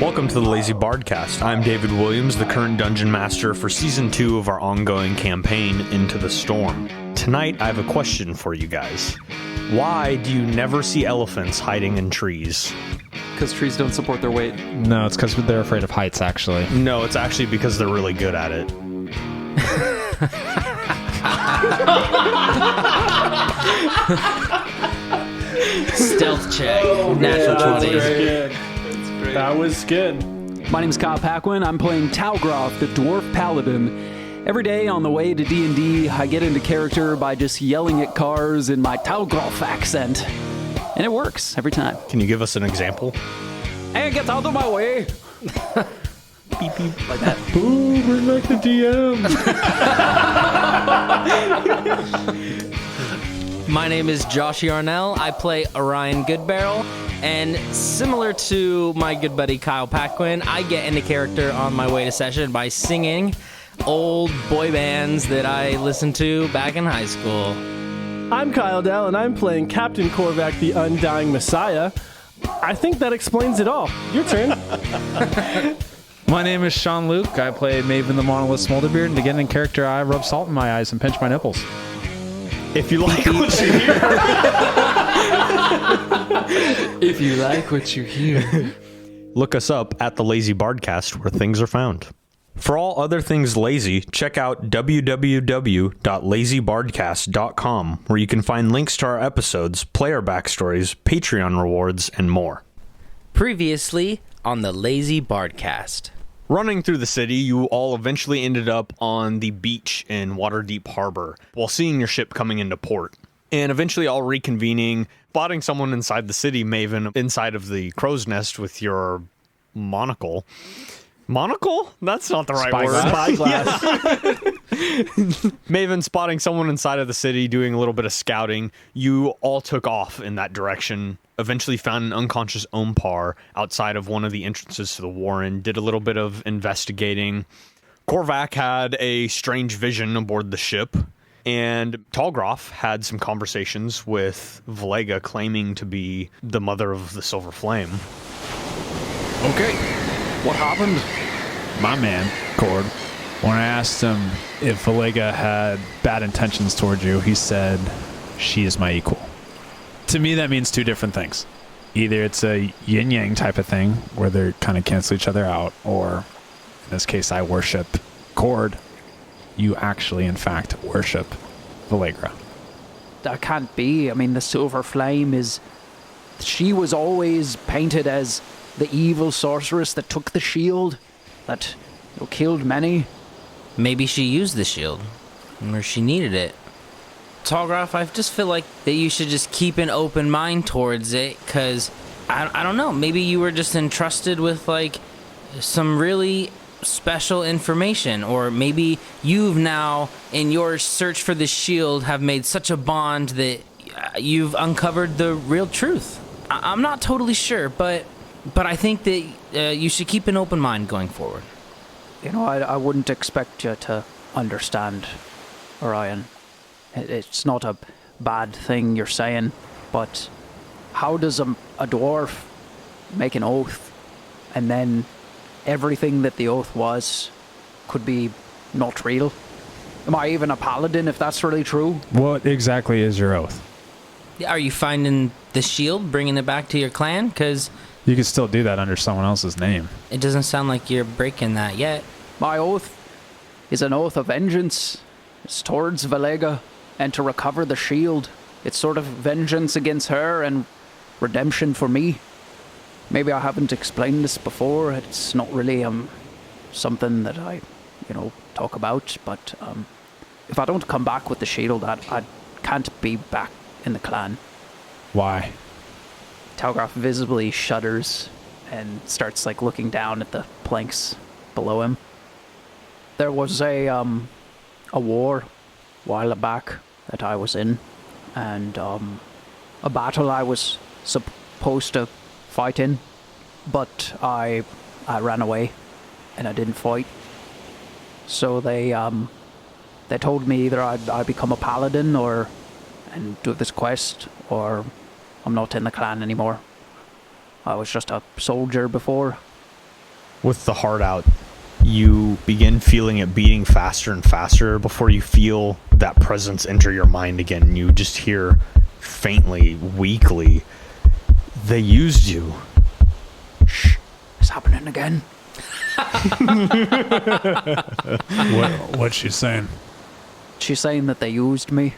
Welcome to the Lazy BardCast. I'm David Williams, the current Dungeon Master for Season 2 of our ongoing campaign, Into the Storm. Tonight, I have a question for you guys. Why do you never see elephants hiding in trees? Because trees don't support their weight. No, it's because they're afraid of heights, actually. No, it's actually because they're really good at it. Stealth check. Natural 20s. That was good. My name's Kyle Paquin. I'm playing Talgroth, the Dwarf Paladin. Every day on the way to D&D, I get into character by just yelling at cars in my Talgroth accent. And it works every time. Can you give us an example? Hey, get out of my way! Beep, beep, like that. Ooh, bring back the DM. My name is Josh Yarnell. I play Orion Goodbarrel. And similar to my good buddy Kyle Paquin, I get into character on my way to session by singing old boy bands that I listened to back in high school. I'm Kyle Dell, and I'm playing Captain Korvac, the Undying Messiah. I think that explains it all. Your turn. My name is Sean Luke. I play Maven the Monolith Smolderbeard, and to get in character, I rub salt in my eyes and pinch my nipples. If you like what you hear. If you like what you hear. Look us up at the Lazy BardCast where things are found. For all other things lazy, check out www.lazybardcast.com where you can find links to our episodes, player backstories, Patreon rewards, and more. Previously on the Lazy BardCast. Running through the city, you all eventually ended up on the beach in Waterdeep Harbor while seeing your ship coming into port. And eventually all reconvening, spotting someone inside the city, Maven, inside of the crow's nest with your monocle. Monocle? That's not the right word. Spyglass. Maven spotting someone inside of the city, doing a little bit of scouting. You all took off in that direction. Eventually found an unconscious Ompar outside of one of the entrances to the Warren. Did a little bit of investigating. Korvac had a strange vision aboard the ship. And Talgroth had some conversations with Villega, claiming to be the mother of the Silver Flame. Okay. What happened? My man, Cord, when I asked him if Villega had bad intentions towards you, he said, she is my equal. To me, that means two different things. Either it's a yin-yang type of thing, where they kind of cancel each other out, or in this case, I worship Cord. You actually, in fact, worship Villega. That can't be. I mean, the Silver Flame is... She was always painted as the evil sorceress that took the shield, that killed many. Maybe she used the shield, or she needed it. Talgroth, I just feel like that you should just keep an open mind towards it, because, I don't know, maybe you were just entrusted with, like, some really special information, or maybe you've now, in your search for the shield, have made such a bond that you've uncovered the real truth. I'm not totally sure, but I think that you should keep an open mind going forward. You know, I wouldn't expect you to understand, Orion. It's not a bad thing you're saying, but how does a dwarf make an oath, and then everything that the oath was could be not real? Am I even a paladin if that's really true? What exactly is your oath? Are you finding the shield, bringing it back to your clan? Because You can still do that under someone else's name. it doesn't sound like you're breaking that yet. My oath is an oath of vengeance. It's towards Villega, and to recover the shield. It's sort of vengeance against her and redemption for me. Maybe I haven't explained this before. It's not really something that I, talk about. But if I don't come back with the shield, I can't be back in the clan. Why? Talgroth visibly shudders and starts looking down at the planks below him. There was a war a while back that I was in, and a battle I was supposed to fight in, but I ran away and I didn't fight. So they told me either I'd become a paladin and do this quest, or I'm not in the clan anymore. I was just a soldier before. With the heart out, you begin feeling it beating faster and faster before you feel that presence enter your mind again. You just hear faintly, weakly, "They used you." Shh, it's happening again. What's she saying? She's saying that they used me.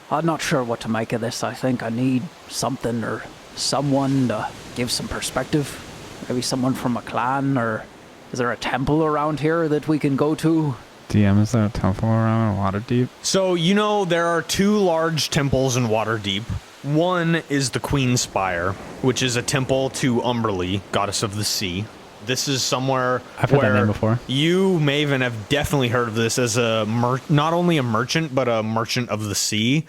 I'm not sure what to make of this. I think I need something or someone to give some perspective. Maybe someone from a clan, or is there a temple around here that we can go to? DM, is there a temple around Waterdeep? So, there are 2 large temples in Waterdeep. One is the Queen's Spire, which is a temple to Umberlee, goddess of the sea. This is somewhere I've heard where that name before. You, Maven, have definitely heard of this as not only a merchant, but a merchant of the sea.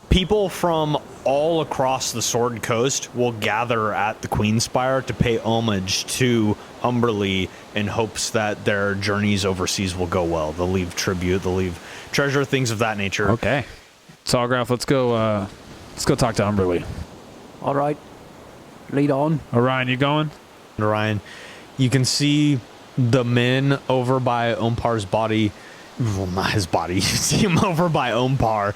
People from all across the Sword Coast will gather at the Queen's Spire to pay homage to Umberlee in hopes that their journeys overseas will go well. They'll leave tribute, they'll leave treasure, things of that nature. Okay. Tallgraph, let's go talk to Umberlee. All right, lead on. Orion, you going? Orion, you can see the men over by Ompar's body. Well, not his body. You see him over by Ompar.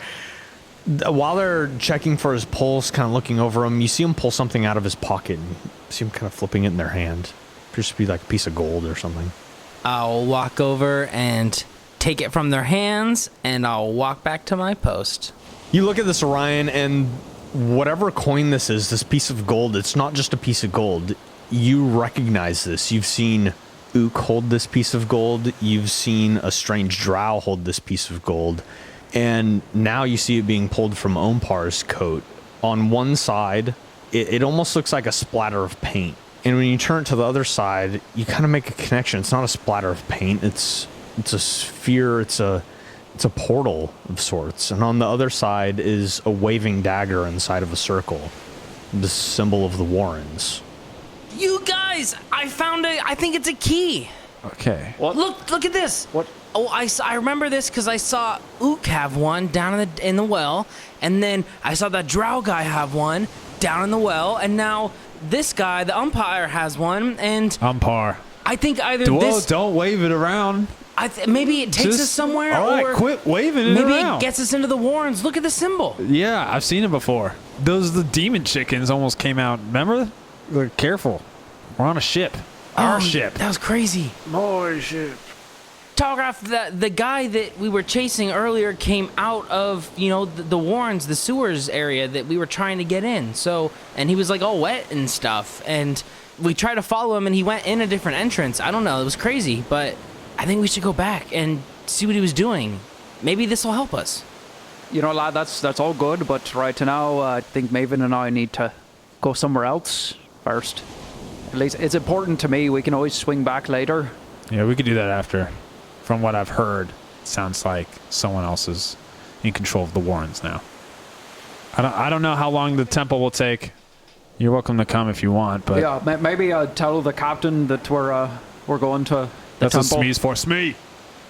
While they're checking for his pulse, kind of looking over him, you see him pull something out of his pocket. And you see him kind of flipping it in their hand. Appears to be like a piece of gold or something. I'll walk over and take it from their hands, and I'll walk back to my post. You look at this, Orion, and whatever coin this is, this piece of gold, it's not just a piece of gold. You recognize this. You've seen Ook hold this piece of gold. You've seen a strange drow hold this piece of gold. And now you see it being pulled from Ompar's coat. On one side, it almost looks like a splatter of paint. And when you turn to the other side, you kind of make a connection. It's not a splatter of paint. It's a sphere. It's a portal of sorts. And on the other side is a waving dagger inside of a circle. The symbol of the Warrens. You guys, I think it's a key. Okay. What? Look at this. What? Oh, I remember this because I saw Ook have one down in the well, and then I saw that drow guy have one down in the well, and now this guy, the umpire, has one, and Umpire. I think either Don't wave it around. maybe it takes us somewhere, all right, or quit waving it maybe around. it gets us into the Warrens. Look at the symbol. Yeah, I've seen it before. The demon chickens almost came out. Remember? They're careful. We're on a ship. Our ship. That was crazy. My ship. Telegraph, the guy that we were chasing earlier came out of, the Warrens, the sewers area that we were trying to get in. So, and he was like all wet and stuff. And we tried to follow him and he went in a different entrance. I don't know. It was crazy, but I think we should go back and see what he was doing. Maybe this will help us. Lad, that's all good, but right now, I think Maven and I need to go somewhere else first. At least it's important to me. We can always swing back later. Yeah, we could do that after. From what I've heard, it sounds like someone else is in control of the Warrens now. I don't know how long the temple will take. You're welcome to come if you want, but Yeah, maybe tell the captain that we're going to the that's temple. what Smee's for. Smee!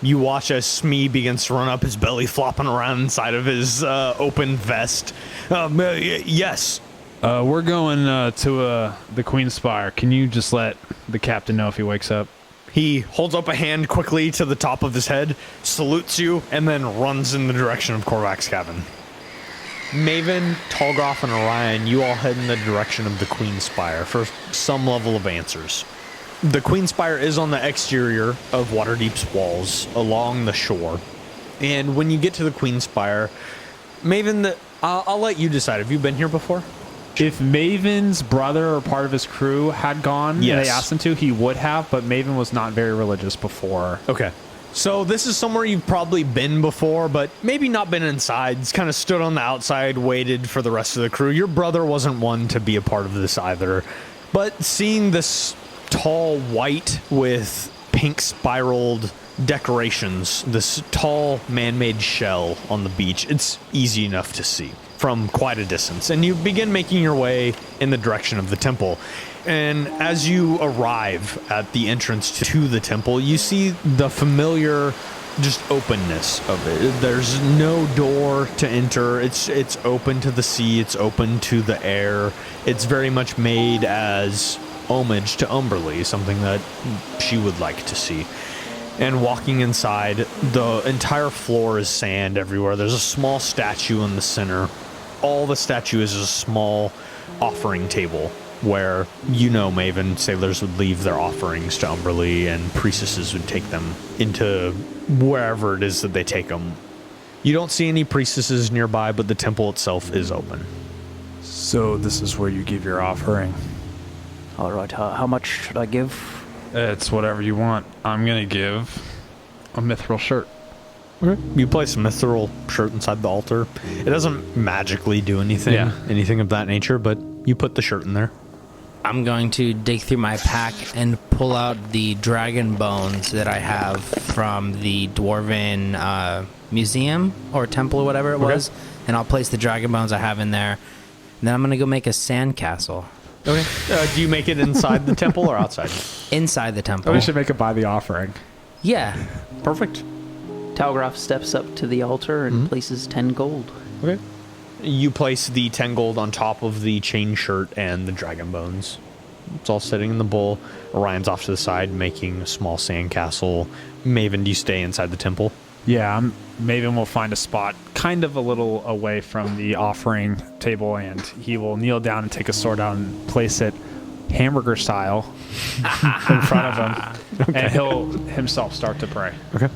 You watch as Smee begins to run up, his belly flopping around inside of his open vest. Yes. We're going to the Queen's Spire. Can you just let the captain know if he wakes up? He holds up a hand quickly to the top of his head, salutes you, and then runs in the direction of Korvac's cabin. Maven, Tallgroff, and Orion, you all head in the direction of the Queen's Spire for some level of answers. The Queen's Spire is on the exterior of Waterdeep's walls, along the shore. And when you get to the Queen's Spire, Maven, I'll let you decide. Have you been here before? If Maven's brother or part of his crew had gone and Yes. they asked him to, he would have, but Maven was not very religious before. Okay. So this is somewhere you've probably been before, but maybe not been inside. It's kind of stood on the outside, waited for the rest of the crew. Your brother wasn't one to be a part of this either. But seeing this tall white with pink spiraled decorations, this tall man-made shell on the beach, it's easy enough to see from quite a distance. And you begin making your way in the direction of the temple. And as you arrive at the entrance to the temple, you see the familiar just openness of it. There's no door to enter. It's open to the sea. It's open to the air. It's very much made as homage to Umberlee, something that she would like to see. And walking inside, the entire floor is sand everywhere. There's a small statue in the center. All the statue is a small offering table where, Maven, sailors would leave their offerings to Umberlee and priestesses would take them into wherever it is that they take them. You don't see any priestesses nearby, but the temple itself is open. So this is where you give your offering. All right, how much should I give? It's whatever you want. I'm going to give a mithril shirt. Okay. You place a mithril shirt inside the altar. It doesn't magically do anything of that nature, but you put the shirt in there. I'm going to dig through my pack and pull out the dragon bones that I have from the Dwarven museum or temple or whatever it was, and I'll place the dragon bones I have in there. And then I'm going to go make a sand castle. Okay. Do you make it inside the temple or outside? Inside the temple. We should make it by the offering. Yeah. Perfect. Talgroff steps up to the altar and places 10 gold. Okay. You place the 10 gold on top of the chain shirt and the dragon bones. It's all sitting in the bowl. Orion's off to the side making a small sand castle. Maven, do you stay inside the temple? Yeah, Maven will find a spot kind of a little away from the offering table, and he will kneel down and take a sword out and place it hamburger style in front of him, and he'll himself start to pray. Okay.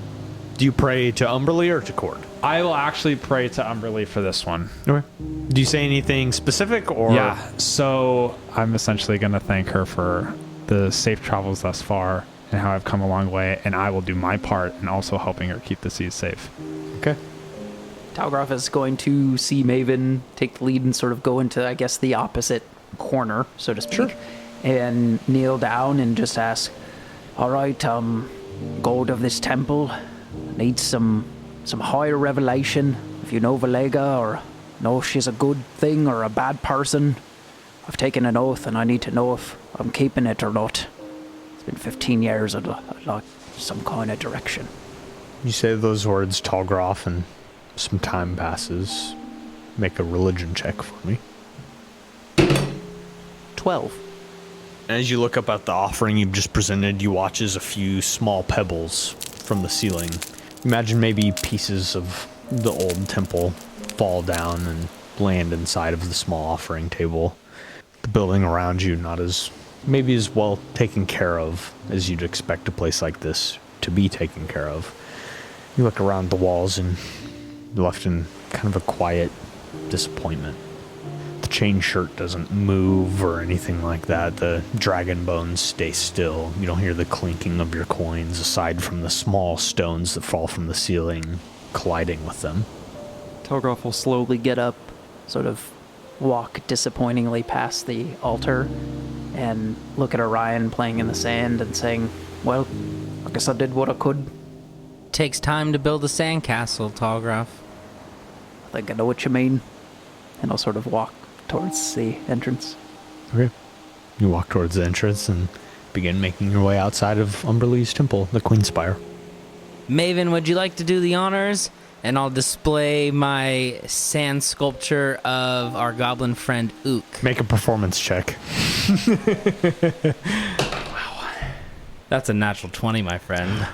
Do you pray to Umberlee or to Cord? I will actually pray to Umberlee for this one. Okay. Do you say anything specific or? Yeah, so I'm essentially going to thank her for the safe travels thus far and how I've come a long way, and I will do my part in also helping her keep the seas safe. Okay. Talgroff is going to see Maven take the lead and sort of go into, I guess, the opposite corner, so to speak, and kneel down and just ask, all right, god of this temple, needs some higher revelation. If you know Villega or know if she's a good thing or a bad person, I've taken an oath and I need to know if I'm keeping it or not. It's been 15 years. I'd like some kind of direction. You say those words, Talgroff, and some time passes. Make a religion check for me. 12. As you look up at the offering you've just presented, you watch as a few small pebbles from the ceiling. Imagine maybe pieces of the old temple fall down and land inside of the small offering table. The building around you not as well taken care of as you'd expect a place like this to be taken care of. You look around the walls and you're left in kind of a quiet disappointment. The chain shirt doesn't move or anything like that. The dragon bones stay still. You don't hear the clinking of your coins aside from the small stones that fall from the ceiling colliding with them. Talgroff will slowly get up, sort of walk disappointingly past the altar, and look at Orion playing in the sand and saying, well, I guess I did what I could. Takes time to build a sandcastle, Talgroff. I think I know what you mean. And I'll sort of walk towards the entrance. Okay. You walk towards the entrance and begin making your way outside of Umberlee's temple, the Queen Spire. Maven, would you like to do the honors? And I'll display my sand sculpture of our goblin friend Ook. Make a performance check. Wow. That's a natural 20, my friend.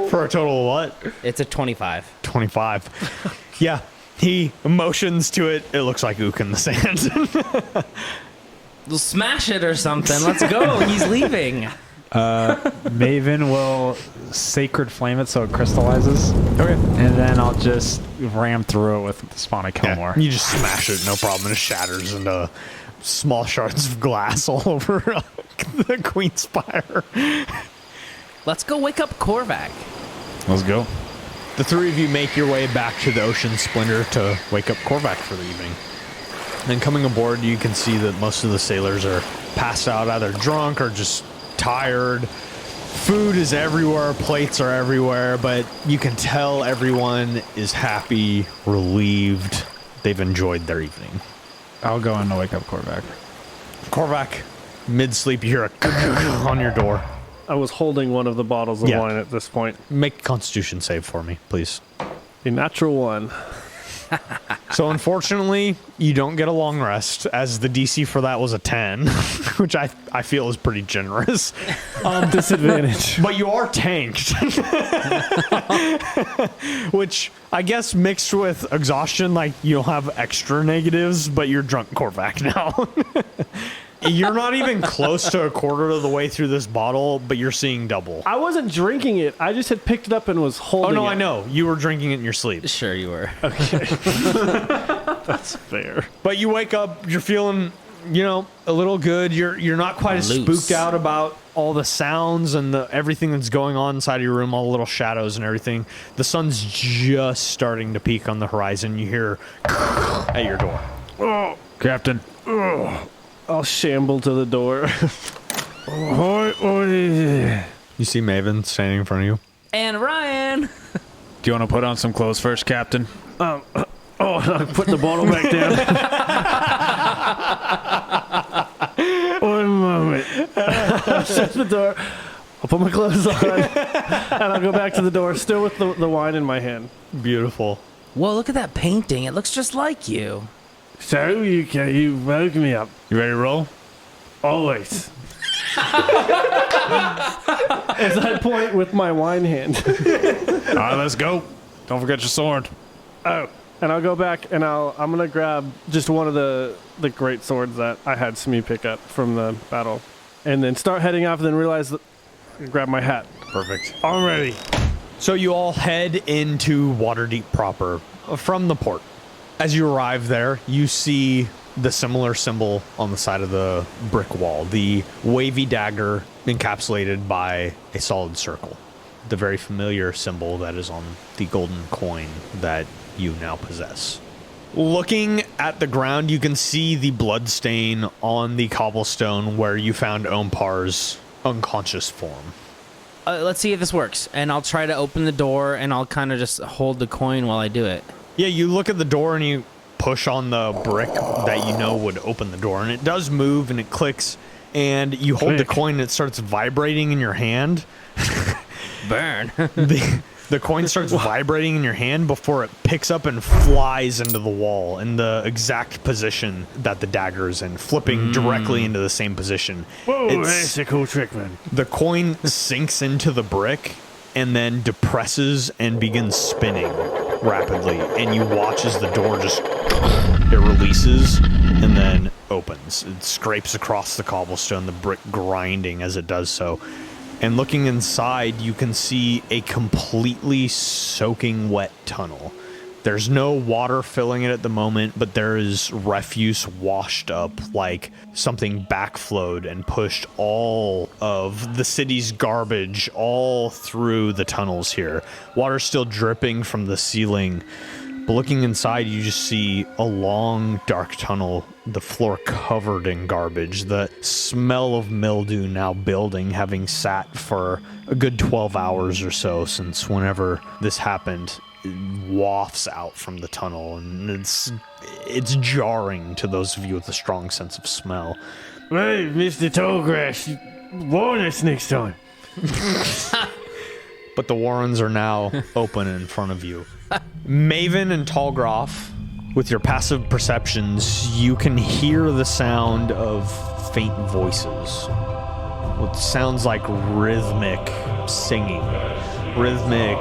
For a total of what? It's a 25. 25. Yeah. He motions to it. It looks like Ook in the sand. We'll smash it or something. Let's go. He's leaving. Maven will sacred flame it so it crystallizes. Okay. And then I'll just ram through it with the spawn of Kilmore. You just smash it, no problem, and it shatters into small shards of glass all over the Queen Spire. Let's go wake up Korvac. Let's go. The three of you make your way back to the Ocean Splendor to wake up Korvac for the evening. Then coming aboard, you can see that most of the sailors are passed out, either drunk or just tired. Food is everywhere, plates are everywhere, but you can tell everyone is happy, relieved. They've enjoyed their evening. I'll go in to wake up Korvac. Korvac, mid-sleep, you hear a on your door. I was holding one of the bottles of wine at this point. Make a constitution save for me, please. A natural one. So unfortunately, you don't get a long rest, as the DC for that was a 10, which I feel is pretty generous. Disadvantage. But you are tanked. Which I guess mixed with exhaustion, like you'll have extra negatives, but you're drunk Korvac now. You're not even close to a quarter of the way through this bottle, but you're seeing double. I wasn't drinking it. I just had picked it up and was holding it. Oh, no, I know. You were drinking it in your sleep. Sure you were. That's fair. But you wake up, you're feeling, a little good. You're not quite as Loose. spooked out about all the sounds and everything that's going on inside of your room, all the little shadows and everything. The sun's just starting to peak on the horizon. You hear at your door. Oh, Captain. I'll shamble to the door. You see Maven standing in front of you. And Ryan. Do you want to put on some clothes first, Captain? I'll put the bottle back down. One moment. I'll shut the door. I'll put my clothes on. And I'll go back to the door, still with the wine in my hand. Beautiful. Whoa, look at that painting. It looks just like you. So you woke me up. You ready to roll? Always. As I point with my wine hand. All right, let's go. Don't forget your sword. Oh. And I'll go back and I'm going to grab just one of the great swords that I had Smee pick up from the battle. And then start heading off and then realize that grab my hat. Perfect. I'm ready. So you all head into Waterdeep proper from the port. As you arrive there, you see the similar symbol on the side of the brick wall, the wavy dagger encapsulated by a solid circle, the very familiar symbol that is on the golden coin that you now possess. Looking at the ground, you can see the blood stain on the cobblestone where you found Ompar's unconscious form. Let's see if this works. And I'll try to open the door, and I'll kind of just hold the coin while I do it. Yeah, you look at the door and you push on the brick that you know would open the door, and it does move and it clicks, and you hold the coin and it starts vibrating in your hand. Burn. The coin starts vibrating in your hand before it picks up and flies into the wall in the exact position that the dagger is in, flipping directly into the same position. Whoa, that's a cool trick, man. The coin sinks into the brick and then depresses and begins spinning rapidly, and you watch as the door it releases and then opens. It scrapes across the cobblestone, the brick grinding as it does so. And looking inside, you can see a completely soaking wet tunnel. There's no water filling it at the moment, but there is refuse washed up like something backflowed and pushed all of the city's garbage all through the tunnels here. Water's still dripping from the ceiling. But looking inside, you just see a long, dark tunnel, the floor covered in garbage, the smell of mildew now building, having sat for a good 12 hours or so since whenever this happened. It wafts out from the tunnel, and it's jarring to those of you with a strong sense of smell. Hey, Mr. Tallgrass, warn us next time. But the Warrens are now open in front of you. Maven and Tallgroff, with your passive perceptions, you can hear the sound of faint voices. What sounds like rhythmic singing, rhythmic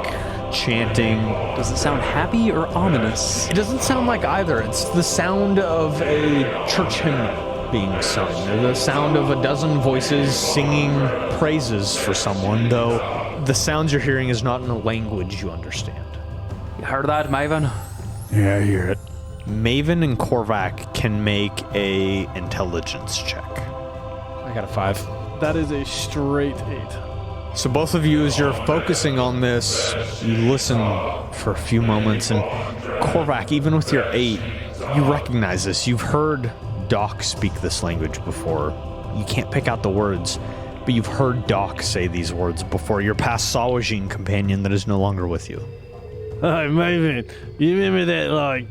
chanting. Does it sound happy or ominous? It doesn't sound like either. It's the sound of a church hymn being sung, or the sound of a dozen voices singing praises for someone, though the sounds you're hearing is not in a language you understand. You heard that, Maven? Yeah, I hear it. Maven and Korvac can make a intelligence check. I got a 5. That is a straight 8. So both of you, as you're focusing on this, you listen for a few moments, and Korvac, even with your 8, you recognize this. You've heard Doc speak this language before. You can't pick out the words, but you've heard Doc say these words before, your past Sawajin companion that is no longer with you. Hey, Maven, you remember that,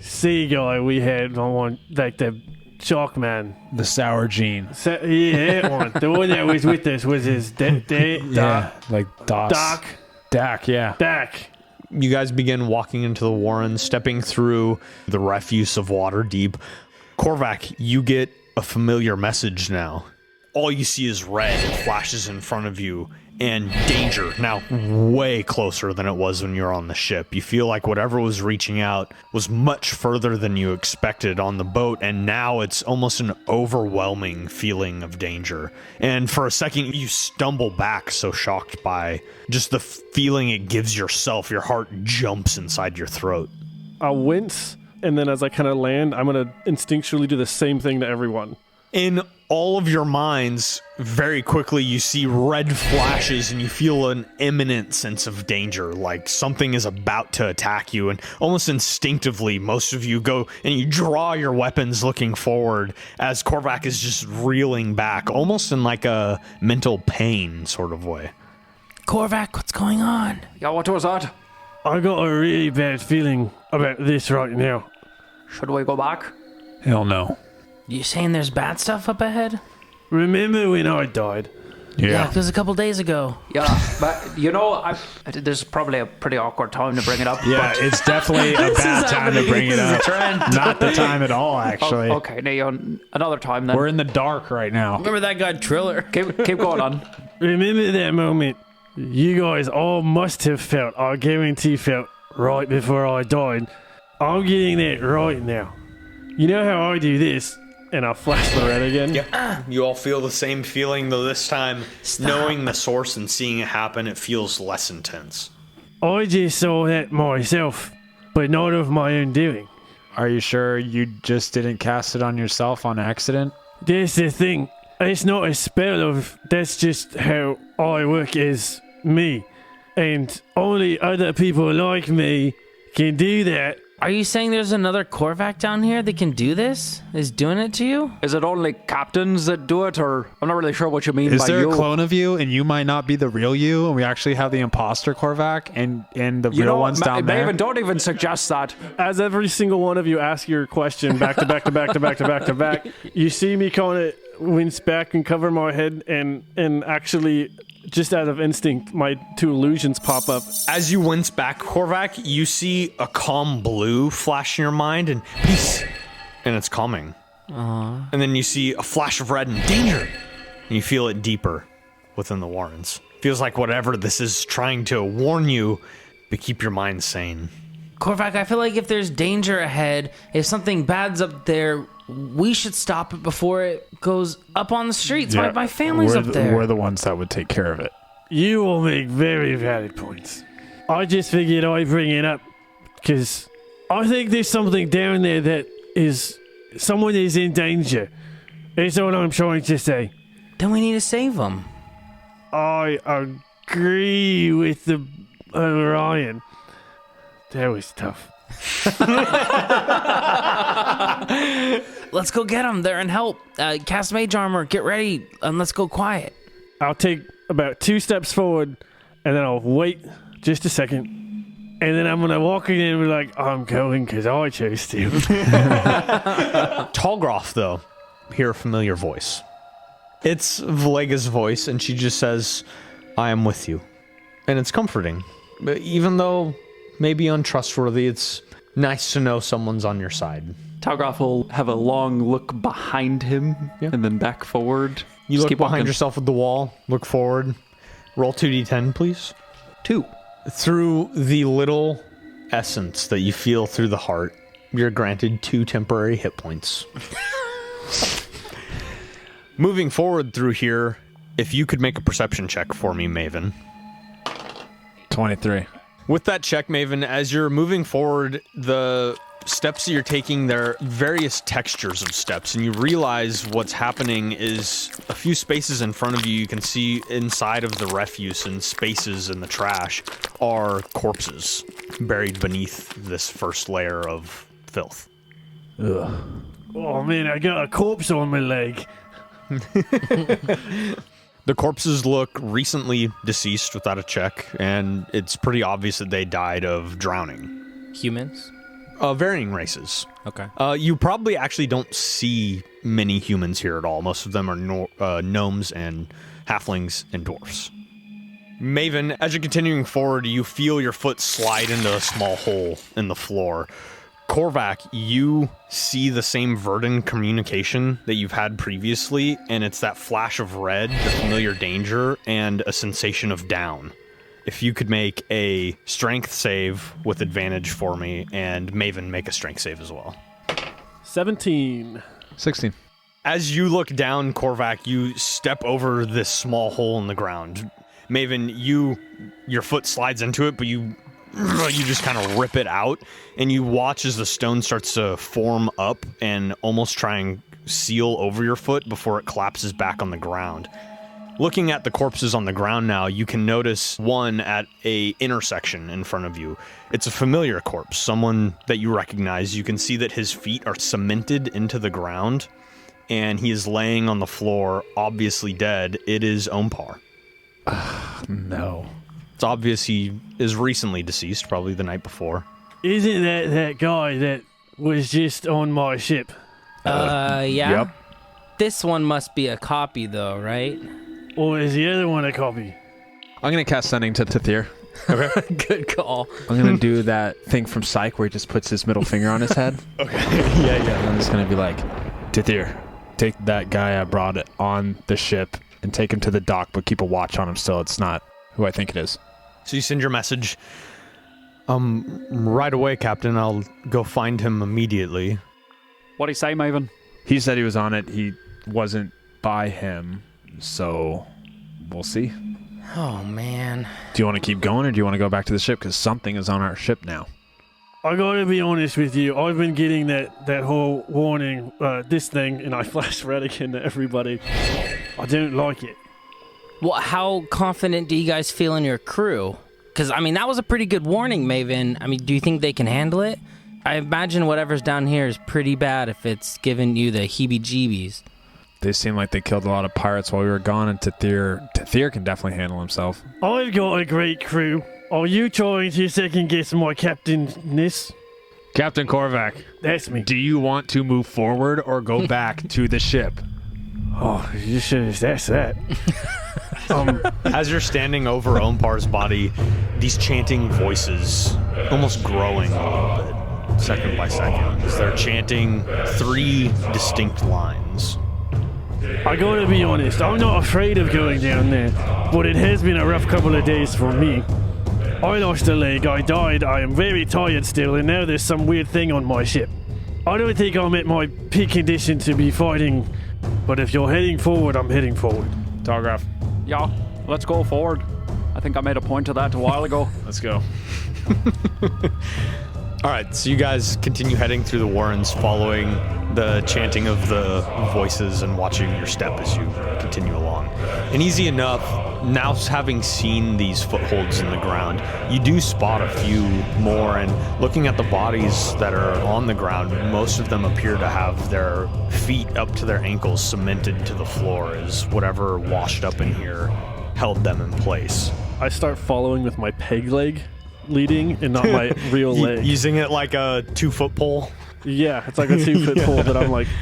sea guy we had on one, the Chalk Man? The sour gene. Yeah, that one. The one that was with us was his Yeah, like DOS. Doc. Dak, yeah. Dak. You guys begin walking into the warren, stepping through the refuse of Waterdeep. Korvac, you get a familiar message now. All you see is red and flashes in front of you, and danger, now way closer than it was when you were on the ship. You feel like whatever was reaching out was much further than you expected on the boat, and now it's almost an overwhelming feeling of danger. And for a second, you stumble back, so shocked by just the feeling it gives yourself. Your heart jumps inside your throat. I'll wince, and then as I kind of land, I'm going to instinctually do the same thing to everyone. In all of your minds, very quickly you see red flashes and you feel an imminent sense of danger, like something is about to attack you, and almost instinctively most of you go and you draw your weapons looking forward as Korvac is just reeling back, almost in like a mental pain sort of way. Korvac, what's going on? Yeah, what was that? I got a really bad feeling about this right now. Should we go back? Hell no. You saying there's bad stuff up ahead? Remember when I died? Yeah, it was a couple days ago. Yeah, but you know, this is probably a pretty awkward time to bring it up. Yeah, it's definitely a bad time to bring it up. Not the time at all, actually. Okay, now another time then. We're in the dark right now. Remember that guy Triller? Keep going on. Remember that moment you guys all must have felt, I guarantee felt, right before I died? I'm getting that right now. You know how I do this? And I'll flash the red again. Yep. You all feel the same feeling, though this time, knowing the source and seeing it happen, it feels less intense. I just saw that myself, but not of my own doing. Are you sure you just didn't cast it on yourself on accident? That's the thing. It's not a spell that's just how I work as me. And only other people like me can do that. Are you saying there's another Korvac down here that can do this? Is doing it to you? Is it only captains that do it, or I'm not really sure what you mean by you? Is there a clone of you, and you might not be the real you, and we actually have the imposter Korvac, and the real one's down there? Maven, don't even suggest that. As every single one of you ask your question back to back to back to back to back to back, you see me kind of wince back and cover my head, and actually, just out of instinct, my two illusions pop up. As you wince back, Korvac, you see a calm blue flash in your mind, and peace, and it's calming. And then you see a flash of red and danger, and you feel it deeper within the Warrens. Feels like whatever this is trying to warn you, but keep your mind sane. Korvac, I feel like if there's danger ahead, if something bad's up there, we should stop it before it goes up on the streets. Yeah, My family's up there. We're the ones that would take care of it. You all make very valid points. I just figured I'd bring it up because I think there's something down there that is... someone is in danger. That's all I'm trying to say. Then we need to save them. I agree with the Orion. That was tough. Let's go get them. They're in help. Cast mage armor. Get ready, and let's go quiet. I'll take about 2 steps forward, and then I'll wait just a second, and then I'm going to walk in and be like, I'm going because I chose to. Tallgroth, though, hear a familiar voice. It's Villega's voice, and she just says, I am with you. And it's comforting. But even though maybe untrustworthy, it's nice to know someone's on your side. Talgroth will have a long look behind him and then back forward. You Just look keep behind walking. yourself at the wall, look forward, roll 2d10, please. 2. Through the little essence that you feel through the heart, you're granted 2 temporary hit points. Moving forward through here, if you could make a perception check for me, Maven. 23. With that check, Maven, as you're moving forward, the steps that you're taking, there are various textures of steps, and you realize what's happening is a few spaces in front of you, you can see inside of the refuse and spaces in the trash are corpses buried beneath this first layer of filth. Ugh. Oh man, I got a corpse on my leg. The corpses look recently deceased without a check, and it's pretty obvious that they died of drowning. Humans? Varying races. Okay. You probably actually don't see many humans here at all. Most of them are gnomes and halflings and dwarfs. Maven, as you're continuing forward, you feel your foot slide into a small hole in the floor. Korvac, you see the same Verdant communication that you've had previously, and it's that flash of red, the familiar danger, and a sensation of down. If you could make a strength save with advantage for me, and Maven make a strength save as well. 17. 16. As you look down, Korvac, you step over this small hole in the ground. Maven, your foot slides into it, but you just kind of rip it out, and you watch as the stone starts to form up and almost try and seal over your foot before it collapses back on the ground. Looking at the corpses on the ground now, you can notice one at a intersection in front of you. It's a familiar corpse, someone that you recognize. You can see that his feet are cemented into the ground, and he is laying on the floor, obviously dead. It is Ompar. No. It's obvious he is recently deceased, probably the night before. Isn't that guy that was just on my ship? Yeah? Yep. This one must be a copy, though, right? Or is the other one a copy? I'm going to cast Sending to Tathir. Good call. I'm going to do that thing from Psych where he just puts his middle finger on his head. Okay, yeah. I'm just going to be like, Tathir, take that guy I brought on the ship and take him to the dock, but keep a watch on him still. It's not who I think it is. So you send your message. Right away, Captain. I'll go find him immediately. What'd he say, Maven? He said he was on it. He wasn't by him, so we'll see. Oh, man. Do you want to keep going, or do you want to go back to the ship? Because something is on our ship now. I gotta be honest with you. I've been getting that whole warning, this thing, and I flash red again to everybody. I don't like it. Well, how confident do you guys feel in your crew? Because, I mean, that was a pretty good warning, Maven. I mean, do you think they can handle it? I imagine whatever's down here is pretty bad if it's giving you the heebie-jeebies. They seem like they killed a lot of pirates while we were gone, and Tathir can definitely handle himself. I've got a great crew. Are you trying to second guess my captainness? Captain Korvac, That's me. do you want to move forward or go back to the ship? Oh, you should have asked that. As you're standing over Ompar's body, these chanting voices almost growing a little bit, second by second, as they're chanting 3 distinct lines. I gotta be honest, I'm not afraid of going down there, but it has been a rough couple of days for me. I lost a leg, I died, I am very tired still, and now there's some weird thing on my ship. I don't think I'm at my peak condition to be fighting, but if you're heading forward, I'm heading forward. Telegraph. Yeah, let's go forward. I think I made a point of that a while ago. Let's go. All right, so you guys continue heading through the warrens, following the chanting of the voices and watching your step as you continue along. And easy enough, now having seen these footholds in the ground, you do spot a few more, and looking at the bodies that are on the ground, most of them appear to have their feet up to their ankles cemented to the floor, as whatever washed up in here held them in place. I start following with my peg leg leading and not my real leg. Using it like a 2-foot pole? Yeah, it's like a 2-foot pole that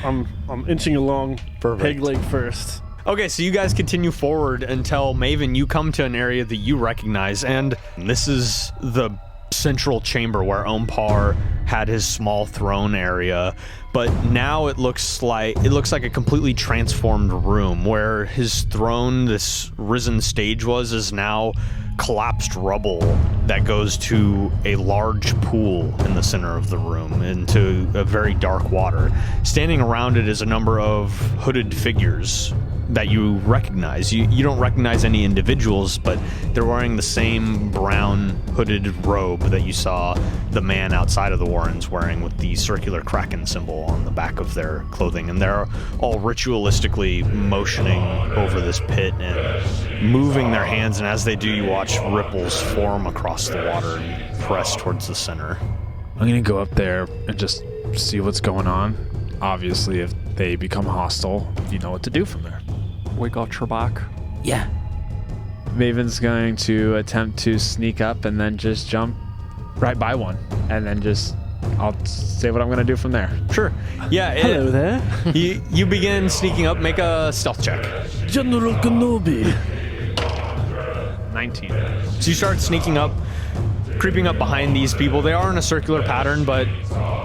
I'm inching along. Perfect. Peg leg first. Okay, so you guys continue forward until, Maven, you come to an area that you recognize, and this is the central chamber where Ompar had his small throne area, but now it looks like a completely transformed room where his throne, this risen stage is now collapsed rubble that goes to a large pool in the center of the room into a very dark water. Standing around it is a number of hooded figures that you recognize. You don't recognize any individuals, but they're wearing the same brown hooded robe that you saw the man outside of the Warrens wearing, with the circular kraken symbol on the back of their clothing. And they're all ritualistically motioning over this pit and moving their hands, and as they do, you watch ripples form across the water and press towards the center. I'm going to go up there and just see what's going on. Obviously, if they become hostile, you know what to do from there. We got your back. Yeah. Maven's going to attempt to sneak up and then just jump right by one. And then I'll say what I'm going to do from there. Sure. Yeah. Hello there. You begin sneaking up. Make a stealth check. General Kenobi. 19. So you start sneaking up, creeping up behind these people. They are in a circular pattern, but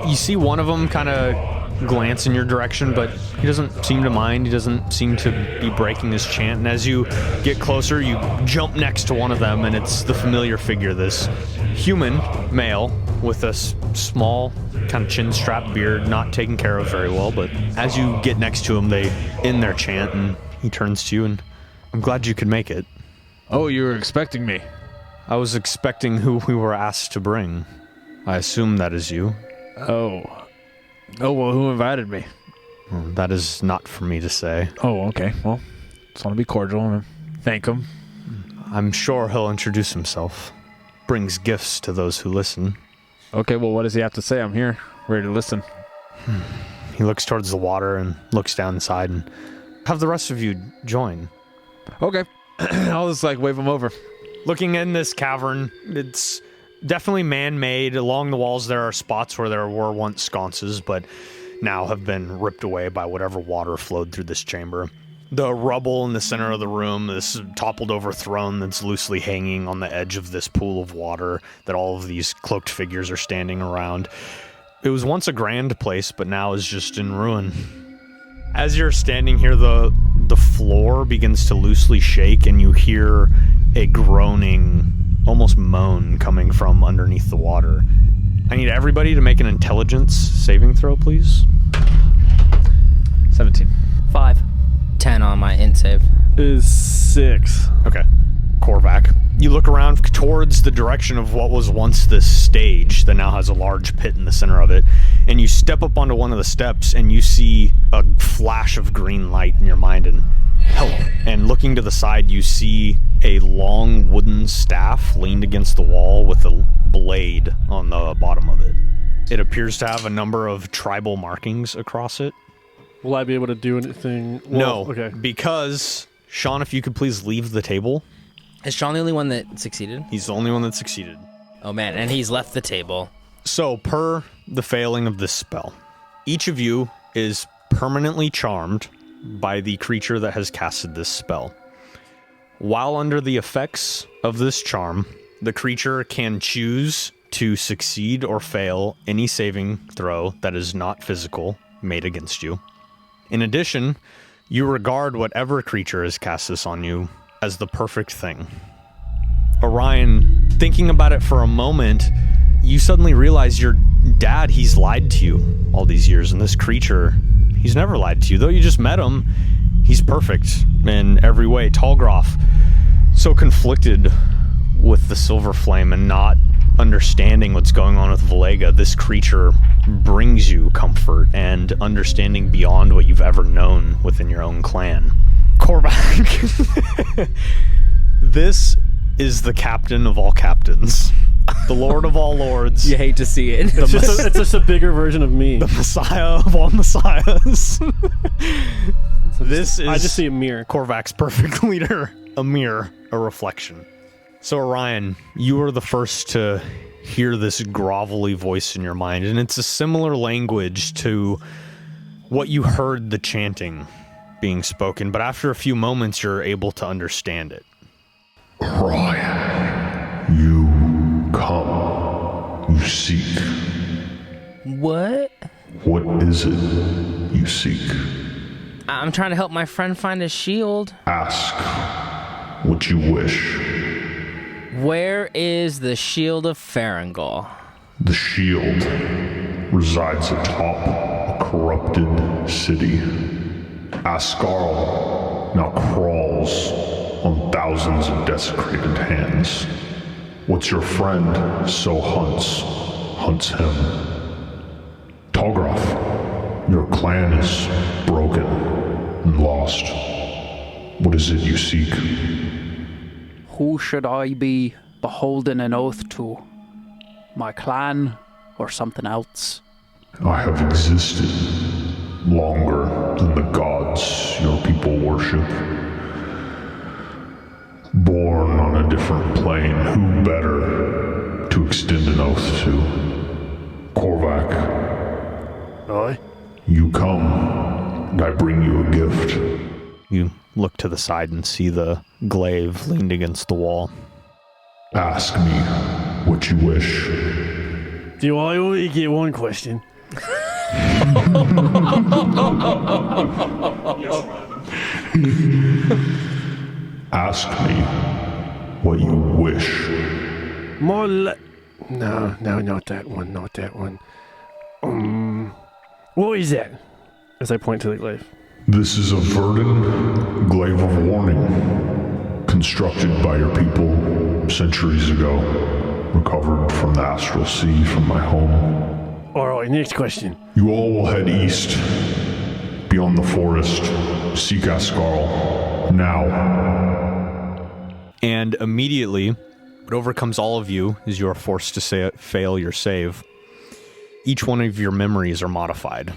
you see one of them kind of glance in your direction, but he doesn't seem to mind. He doesn't seem to be breaking his chant. And as you get closer, you jump next to one of them, and it's the familiar figure, this human male with a small kind of chin strap beard, not taken care of very well. But as you get next to him, they end their chant, and he turns to you, and I'm glad you could make it. Oh, you were expecting me. I was expecting who we were asked to bring. I assume that is you. Oh, well, who invited me? Well, that is not for me to say. Oh, okay. Well, just want to be cordial and thank him. I'm sure he'll introduce himself. Brings gifts to those who listen. Okay, well, what does he have to say? I'm here, ready to listen. He looks towards the water and looks down inside and have the rest of you join. Okay. I'll just wave him over. Looking in this cavern, it's definitely man-made. Along the walls there are spots where there were once sconces, but now have been ripped away by whatever water flowed through this chamber. The rubble in the center of the room, this toppled over throne that's loosely hanging on the edge of this pool of water that all of these cloaked figures are standing around. It was once a grand place, but now is just in ruin. As you're standing here, the floor begins to loosely shake, and you hear a groaning, almost moan coming from underneath the water. I need everybody to make an intelligence saving throw, please. 17. 5. 10 on my int save. Is 6. Okay. Korvac. You look around towards the direction of what was once this stage that now has a large pit in the center of it, and you step up onto one of the steps and you see a flash of green light in your mind and help. And looking to the side, you see a long wooden staff leaned against the wall with a blade on the bottom of it. It appears to have a number of tribal markings across it. Will I be able to do anything? No, Okay. because, Sean, if you could please leave the table. Is Sean the only one that succeeded? He's the only one that succeeded. Oh man, and he's left the table. So, per the failing of this spell, each of you is permanently charmed by the creature that has casted this spell. While under the effects of this charm, the creature can choose to succeed or fail any saving throw that is not physical made against you. In addition, you regard whatever creature has cast this on you as the perfect thing. Orion, thinking about it for a moment, you suddenly realize your dad, he's lied to you all these years, and this creature, he's never lied to you. Though you just met him, he's perfect in every way. Talgroff, so conflicted with the Silver Flame and not understanding what's going on with Villega, this creature brings you comfort and understanding beyond what you've ever known within your own clan. Korvac, this is the captain of all captains, the lord of all lords, You hate to see it. It's just a bigger version of me. the messiah of all messiahs. This is I just see a mirror. Korvac's perfect leader, a mirror, a reflection. So Orion, you are the first to hear this grovelly voice in your mind, and it's a similar language to what you heard the chanting being spoken, but after a few moments you're able to understand it. Orion, you come, you seek. What? What is it you seek? I'm trying to help my friend find a shield. Ask what you wish. Where is the shield of Farangol? The shield resides atop a corrupted city. Askarl now crawls on thousands of desecrated hands. What's your friend so hunts him. Talgroff, your clan is broken and lost. What is it you seek? Who should I be beholden an oath to? My clan or something else? I have existed longer than the gods your people worship. Born on a different plane, who better to extend an oath to? Korvac, Aye. you come, and I bring you a gift. You look to the side and see the glaive leaned against the wall. Ask me what you wish. Do I only get one question? Ask me what you wish. No, not that one, not that one. What is that? As I point to the glaive. This is a verdant glaive of warning, constructed by your people centuries ago, recovered from the astral sea from my home. Alright, next question. You all will head east, beyond the forest, seek Askarl, now. And immediately, what overcomes all of you is you are forced to fail your save. Each one of your memories are modified.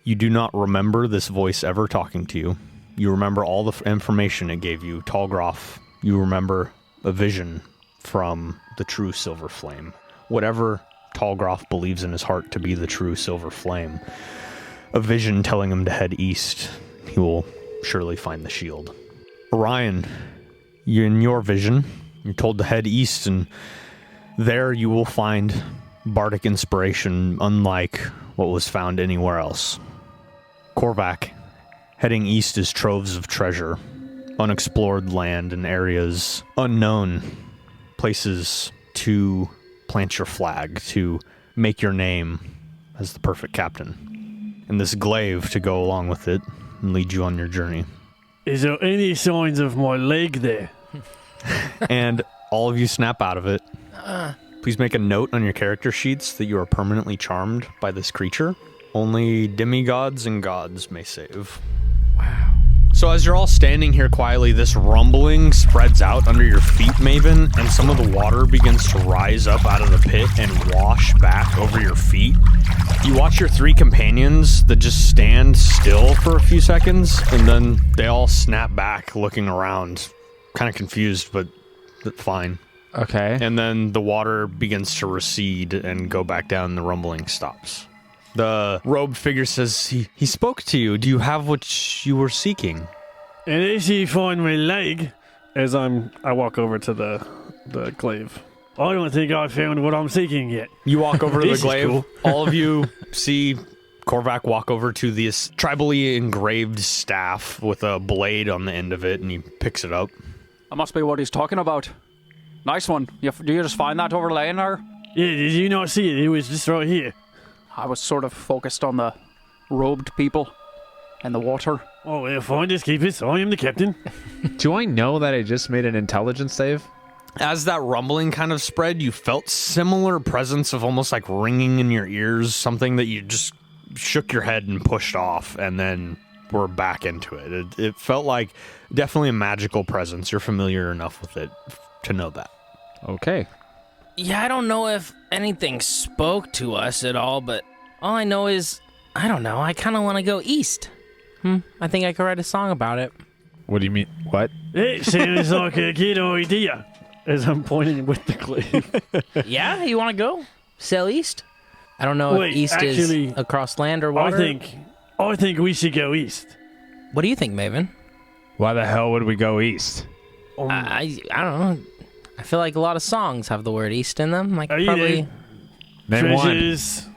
You do not remember this voice ever talking to you. You remember all the information it gave you, Talgroth. You remember a vision from the true Silver Flame. Whatever Talgroth believes in his heart to be the true Silver Flame. A vision telling him to head east. He will surely find the shield. Orion, in your vision, you're told to head east, and there you will find bardic inspiration unlike what was found anywhere else. Korvac, heading east is troves of treasure, unexplored land and areas unknown, places to plant your flag, to make your name as the perfect captain, and this glaive to go along with it and lead you on your journey. Is there any signs of my leg there? And all of you snap out of it. Please make a note on your character sheets that you are permanently charmed by this creature. Only demigods and gods may save. Wow. So as you're all standing here quietly, this rumbling spreads out under your feet, Maven, and some of the water begins to rise up out of the pit and wash back over your feet. You watch your three companions that just stand still for a few seconds, and then they all snap back, looking around, kind of confused, but fine. Okay. And then the water begins to recede and go back down, and the rumbling stops. The robed figure says, he spoke to you. Do you have what you were seeking? And as you find my leg, as I walk over to the glaive. I don't think I found what I'm seeking yet. You walk over to the This is glaive. cool. All of you see Korvac walk over to this tribally engraved staff with a blade on the end of it, and he picks it up. That must be what he's talking about. Nice one. Do you just find that overlaying there? Yeah, did you not see it? It was just right here. I was sort of focused on the robed people and the water. Oh, well, fine, just keep it. I am the captain. Do I know that I just made an intelligence save? As that rumbling kind of spread, you felt similar presence of almost like ringing in your ears, something that you just shook your head and pushed off, and then were back into it. It felt like definitely a magical presence. You're familiar enough with it to know that. Okay. Yeah, I don't know if anything spoke to us at all, but all I know is, I don't know, I kind of want to go east. I think I could write a song about it. What do you mean? What? It sounds like a good idea. As I'm pointing with the glaive. Yeah, you want to go? Sail east? I don't know Wait, if east actually, is across land or water. I think we should go east. What do you think, Maven? Why the hell would we go east? I don't know. I feel like a lot of songs have the word east in them. Like Are you probably. there? Name one. Treasures,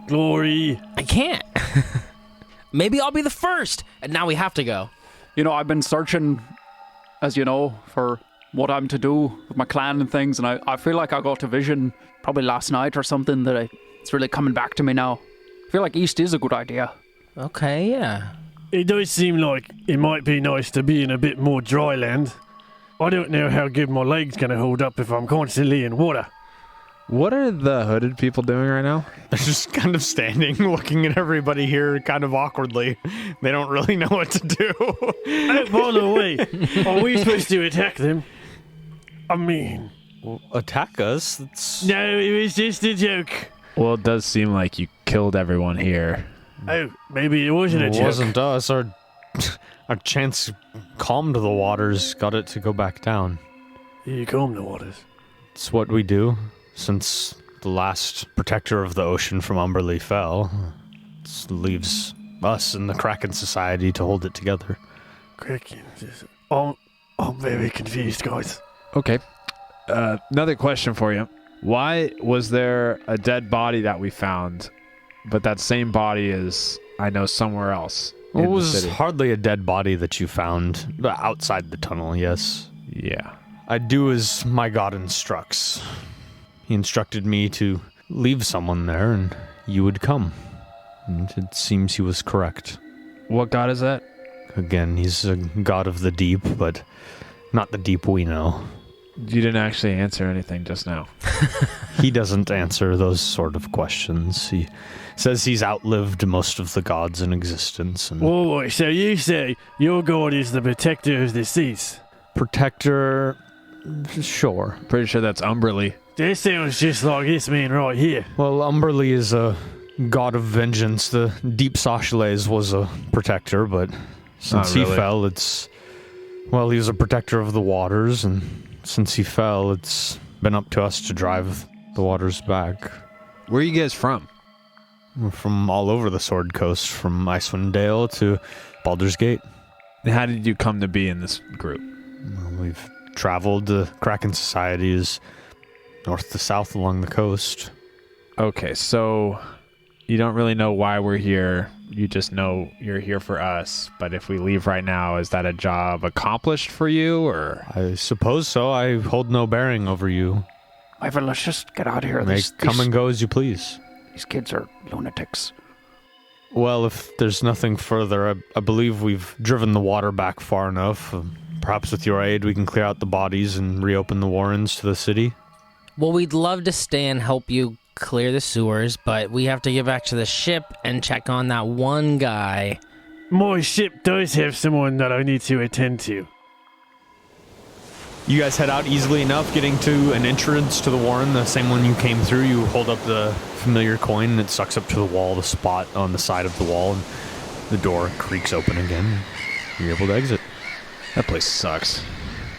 glory. I can't. Maybe I'll be the first. And now we have to go. You know, I've been searching, as you know, for what I'm to do with my clan and things, and I feel like I got a vision probably last night or something that it's really coming back to me now. I feel like east is a good idea. Okay, yeah. It does seem like it might be nice to be in a bit more dry land. I don't know how good my leg's gonna hold up if I'm constantly in water. What are the hooded people doing right now? They're just kind of standing, looking at everybody here kind of awkwardly. They don't really know what to do. Oh, by the way, are we supposed to attack them? I mean... Attack us? That's... No, it was just a joke. Well, it does seem like you killed everyone here. Oh, maybe it wasn't a It joke. wasn't us. Our chance calmed the waters, got it to go back down. You calm the waters. It's what we do since the last protector of the ocean from Umberlee fell. It leaves us and the Kraken Society to hold it together. Kraken. I'm very confused, guys. Okay. Another question for you. Why was there a dead body that we found, but that same body is, I know, somewhere else It in was the city? hardly a dead body that you found outside the tunnel, yes. Yeah. I do as my god instructs. He instructed me to leave someone there and you would come. And it seems he was correct. What god is that? Again, he's a god of the deep, but not the deep we know. You didn't actually answer anything just now. He doesn't answer those sort of questions. He says he's outlived most of the gods in existence. And Whoa, so you say your god is the protector of the seas? protector, sure. Pretty sure that's Umberly. That sounds just like this man right here. Well, Umberly is a god of vengeance. The Deep Sashales was a protector, but since he really. fell, well, he was a protector of the waters, and since he fell, it's been up to us to drive the waters back. Where are you guys from? We're from all over the Sword Coast, from Icewind Dale to Baldur's Gate. And how did you come to be in this group? Well, we've traveled. The Kraken Society is north to south along the coast. Okay, so you don't really know why we're here. You just know you're here for us. But if we leave right now, is that a job accomplished for you, or? I suppose so. I hold no bearing over you. Ivan, let's just get out of here. May come and go as you please. These kids are lunatics. Well, if there's nothing further, I believe we've driven the water back far enough. Perhaps with your aid, we can clear out the bodies and reopen the warrens to the city. Well, we'd love to stay and help you clear the sewers, but we have to get back to the ship and check on that one guy. My ship does have someone that I need to attend to. You guys head out easily enough, getting to an entrance to the warren, the same one you came through. You hold up the familiar coin, and it sucks up to the wall, the spot on the side of the wall, and the door creaks open again. You're able to exit. That place sucks.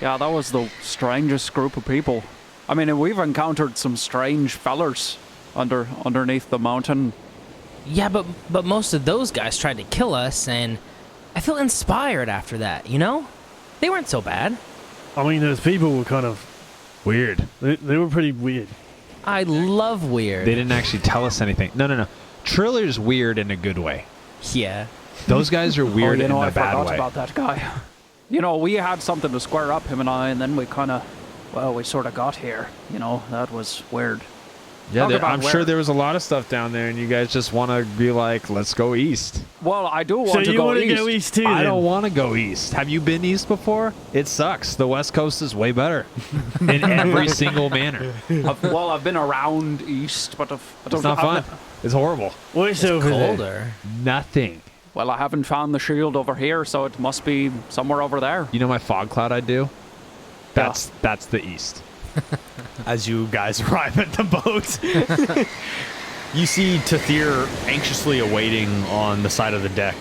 Yeah, that was the strangest group of people. I mean, we've encountered some strange fellers underneath the mountain. Yeah, but most of those guys tried to kill us, and I feel inspired after that, you know? They weren't so bad. I mean, those people were kind of Weird. They were pretty weird. I love weird. They didn't actually tell us anything. No. Triller's weird in a good way. Yeah. Those guys are weird in I a bad forgot way. about that guy. You know, we had something to square up, him and I, and then we we sort of got here. You know, that was weird. Yeah, Talk about I'm where- sure there was a lot of stuff down there, and you guys just want to be like, let's go east. Well, I do So want to you go want to east. go east too? I then? don't want to go east. Have you been east before? It sucks. The West Coast is way better in every single manner. I've been around east, but It's not fun. It's horrible. What's over there? Colder. Nothing. Well, I haven't found the shield over here, so it must be somewhere over there. You know my fog cloud I do? That's the east. As you guys arrive at the boat, you see Tathir anxiously awaiting on the side of the deck,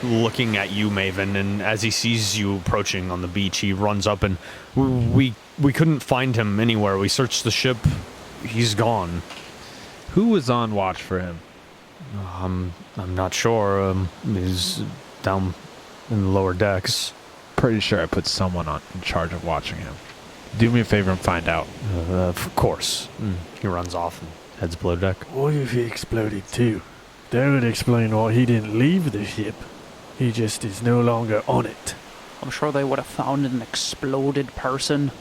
looking at you, Maven, and as he sees you approaching on the beach, he runs up and we couldn't find him anywhere. We searched the ship. He's gone. Who was on watch for him? I'm not sure. He's down in the lower decks. Pretty sure I put someone in charge of watching him. Do me a favor and find out. Of course. He runs off and heads below deck. What if he exploded too? That would explain why he didn't leave the ship. He just is no longer on it. I'm sure they would have found an exploded person.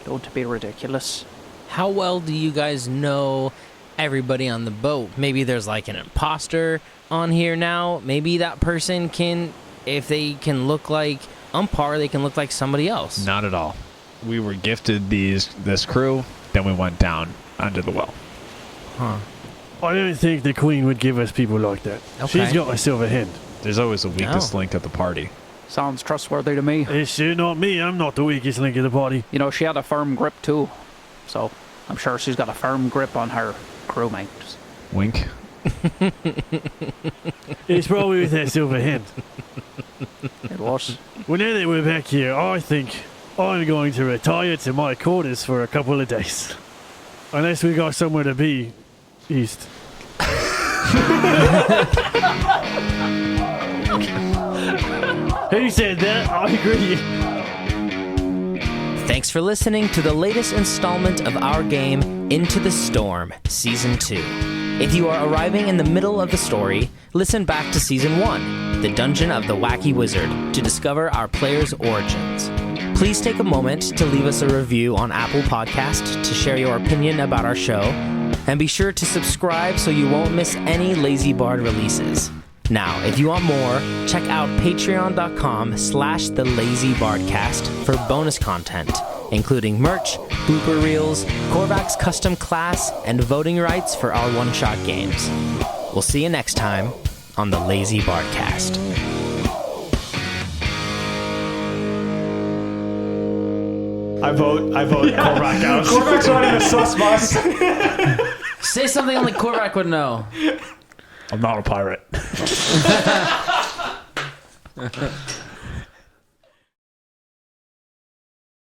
Don't be ridiculous. How well do you guys know everybody on the boat? Maybe there's like an imposter on here now. Maybe that person can, if they can look like Umpar, they can look like somebody else. Not at all. We were gifted this crew, then we went down under the well. Huh. I don't think the Queen would give us people like that. Okay. She's got a silver hand. There's always a weakest Oh. link at the party. Sounds trustworthy to me. It's sure not me. I'm not the weakest link of the party. You know, she had a firm grip too, so I'm sure she's got a firm grip on her crewmates. Wink. It's probably with that silver hand. It was. Well, now that we're back here, I think I'm going to retire to my quarters for a couple of days. Unless we got somewhere to be east. Who said that? I agree. Thanks for listening to the latest installment of our game, Into the Storm, Season 2. If you are arriving in the middle of the story, listen back to Season 1, The Dungeon of the Wacky Wizard, to discover our players' origins. Please take a moment to leave us a review on Apple Podcast to share your opinion about our show, and be sure to subscribe so you won't miss any Lazy Bard releases. Now, if you want more, check out patreon.com/thelazybardcast for bonus content, including merch, blooper reels, Korvac's custom class, and voting rights for our one-shot games. We'll see you next time on the Lazy BardCast. I vote Korvac out. Corvac's running a sus bus. Say something only Korvac would know. I'm not a pirate.